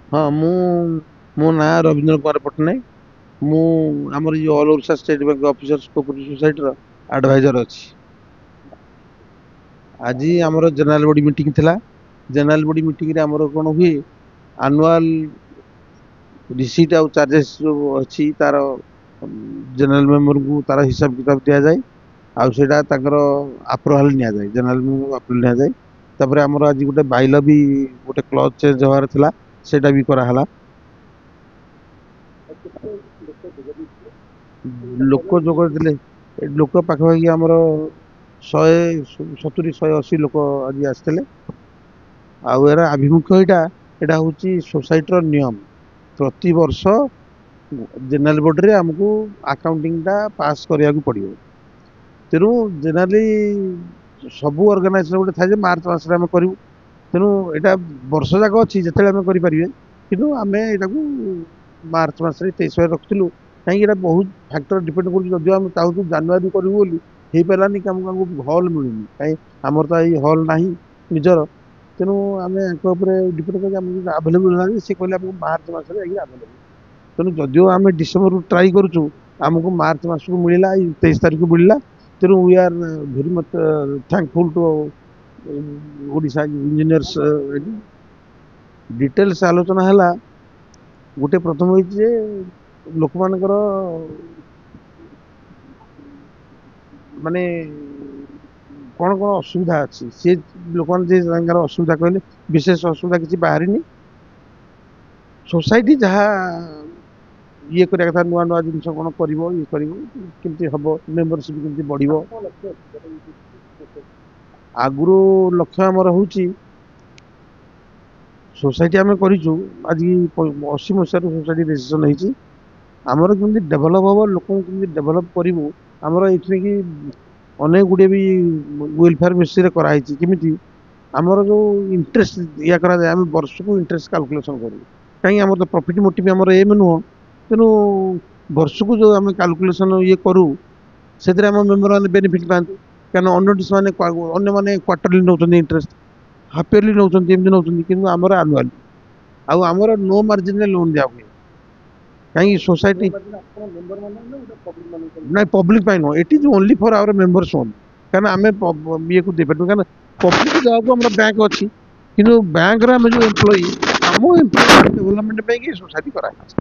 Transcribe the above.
ହଁ ମୋ ନାଁ ରବୀନ୍ଦ୍ର କୁମାର ପଟ୍ଟନାୟକ। ମୁଁ ଆମର ଏଇ all Odisha state bank officers cooperative ସୋସାଇଟିର ଆଡଭାଇଜର ଅଛି। ଆଜି ଆମର ଜେନେରାଲ ବଡି ମିଟିଂ ଥିଲା। ଜେନେରାଲ ବଡି ମିଟିଂରେ ଆମର କଣ ହୁଏ, ଆନୁଆଲ ରିସିଟ୍ ଆଉ ଚାର୍ଜେସ୍ ଯୋଉ ଅଛି ତାର ଜେନେରାଲ ମେମ୍ବରଙ୍କୁ ତାର ହିସାବ କିତାବ ଦିଆଯାଏ। ଆଉ ସେଇଟା ତାଙ୍କର ଆପ୍ରୁଭାଲ ନିଆଯାଏ, ଜେନେରାଲ ମେମ୍ବରଙ୍କୁ ଆପ୍ରୁଭାଲ ନିଆଯାଏ। ତାପରେ ଆମର ଆଜି ଗୋଟେ ବାଇଲ ବି ଗୋଟେ କ୍ଲଜ ଚେଞ୍ଜ ହବାର ଥିଲା, ସେଇଟା ବି କରାହେଲା। ଲୋକ ଯୋଗ ଦେଇଥିଲେ, ଲୋକ ପାଖାପାଖି ଆମର 170 180 ଲୋକ ଆଜି ଆସିଥିଲେ। ଆଉ ଏର ଆଭିମୁଖ୍ୟ ଏଇଟା ହଉଛି ସୋସାଇଟିର ନିୟମ। ପ୍ରତିବର୍ଷ ଜେନେରାଲ ବଡିରେ ଆମକୁ ଆକାଉଣ୍ଟିଂ ଟା ପାସ୍ କରିବାକୁ ପଡିବ। ତେଣୁ ଜେନେରାଲି ସବୁ ଅର୍ଗାନାଇଜେସନ ଗୋଟେ ଥାଏ ଯେ ମାର୍ଚ୍ଚ ମାସରେ ଆମେ କରିବୁ। ତେଣୁ ଏଇଟା ବର୍ଷ ଯାକ ଅଛି, ଯେତେବେଳେ ଆମେ କରିପାରିବେ। କିନ୍ତୁ ଆମେ ଏଇଟାକୁ ମାର୍ଚ୍ଚ ମାସରେ 23 ରଖିଥିଲୁ। କାହିଁକି ଏଇଟା ବହୁତ ଫ୍ୟାକ୍ଟର ଡିପେଣ୍ଡ କରୁଛି। ଯଦି ଆମେ ଚାହୁଁଛୁ ଜାନୁଆରୀ କରିବୁ ବୋଲି, ହେଇପାରିଲାନି କି ଆମକୁ ହଲ୍ ମିଳୁନି। କାହିଁ ଆମର ତ ଏଇ ହଲ୍ ନାହିଁ ନିଜର। ତେଣୁ ଆମେ ୟାଙ୍କ ଉପରେ ଡିପେଣ୍ଡ କରି ଆମକୁ ଆଭେଲେବୁଲ ହେଲାନି, ସେ କହିଲେ ଆମକୁ ମାର୍ଚ୍ଚ ମାସରେ ଯାଇକି ଆଭେଲେବୁଲ। ତେଣୁ ଯଦିଓ ଆମେ ଡିସେମ୍ବରରୁ ଟ୍ରାଏ କରୁଛୁ, ଆମକୁ ମାର୍ଚ୍ଚ ମାସକୁ ମିଳିଲା, ଏଇ 23 ତାରିଖ ମିଳିଲା। ତେଣୁ we are very much thankful to Odisha engineers. Details ଆଲୋଚନା ହେଲା। ଗୋଟେ ପ୍ରଥମ ହେଇଛି ଯେ ଲୋକମାନଙ୍କର ମାନେ କଣ କଣ ଅସୁବିଧା ଅଛି, ସେ ଲୋକମାନେ ଯେ ତାଙ୍କର ଅସୁବିଧା କହିଲେ। ବିଶେଷ ଅସୁବିଧା କିଛି ବାହାରିନି। ସୋସାଇଟି ଯାହା ଇଏ କରିବା କଥା, ନୂଆ ନୂଆ ଜିନିଷ କଣ କରିବ, ଇଏ କରିବ, କେମିତି ହବ, ମେମ୍ବରସିପ କେମିତି ବଢିବ। ଆଗରୁ ଲକ୍ଷ୍ୟ ଆମର ହଉଛି, ସୋସାଇଟି ଆମେ କରିଛୁ ଆଜି 80 ମସିହାରୁ ସୋସାଇଟି ରେଜିଷ୍ଟ୍ରେସନ ହେଇଛି। ଆମର କେମିତି ଡେଭଲପ ହବ, ଲୋକଙ୍କୁ କେମିତି ଡେଭଲପ କରିବୁ। ଆମର ଏଥିରେ କି ଅନେକ ଗୁଡିଏ ବି ୱେଲଫେୟାର ବେସିସରେ କରାହେଇଛି। କେମିତି ଆମର ଯୋଉ ଇଣ୍ଟରେଷ୍ଟ ଦିଆ କରାଯାଏ, ଆମେ ବର୍ଷକୁ ଇଣ୍ଟରେଷ୍ଟ କାଲକୁଲେସନ କରୁ। କାହିଁକି ଆମର ତ ପ୍ରଫିଟ ମୋଟିଭ ଆମର ଏମ ନୁହଁ। ତେଣୁ ବର୍ଷକୁ ଯୋଉ ଆମେ କାଲକୁଲେସନ ଇଏ କରୁ, ସେଥିରେ ଆମ ମେମ୍ବର ମାନେ ବେନିଫିଟ ପାଆନ୍ତି। କାରଣ ଅନ୍ୟମାନେ କ୍ୱାର୍ଟରଲି ନେଉଛନ୍ତି ଇଣ୍ଟରେଷ୍ଟ, ହାଫ ଇୟରଲି ନେଉଛନ୍ତି, ଏମିତି ନେଉଛନ୍ତି। କିନ୍ତୁ ଆମର ଆନୁଆଲି। ଆଉ ଆମର ନୋ ମାର୍ଜିନରେ ଲୋନ ଦିଆ ହୁଏ। କାହିଁକି ସୋସାଇଟି ନାଇଁ ପବ୍ଲିକ ପାଇଁ ନୁହଁ, it is only for our members only. କାରଣ ଆମେ ଇଏକୁ ଦେଇପାରିବୁ, କାରଣ ପବ୍ଲିକ ଯାହାକୁ ଆମର ବ୍ୟାଙ୍କ ଅଛି। କିନ୍ତୁ ବ୍ୟାଙ୍କର ଆମେ ଯୋଉ ଏମ୍ପ୍ଲୟି, ଆମ ଏମ୍ପ୍ଲୟି ଡେଭଲପମେଣ୍ଟ ପାଇଁ ସୋସାଇଟି କରାହେଇଛି।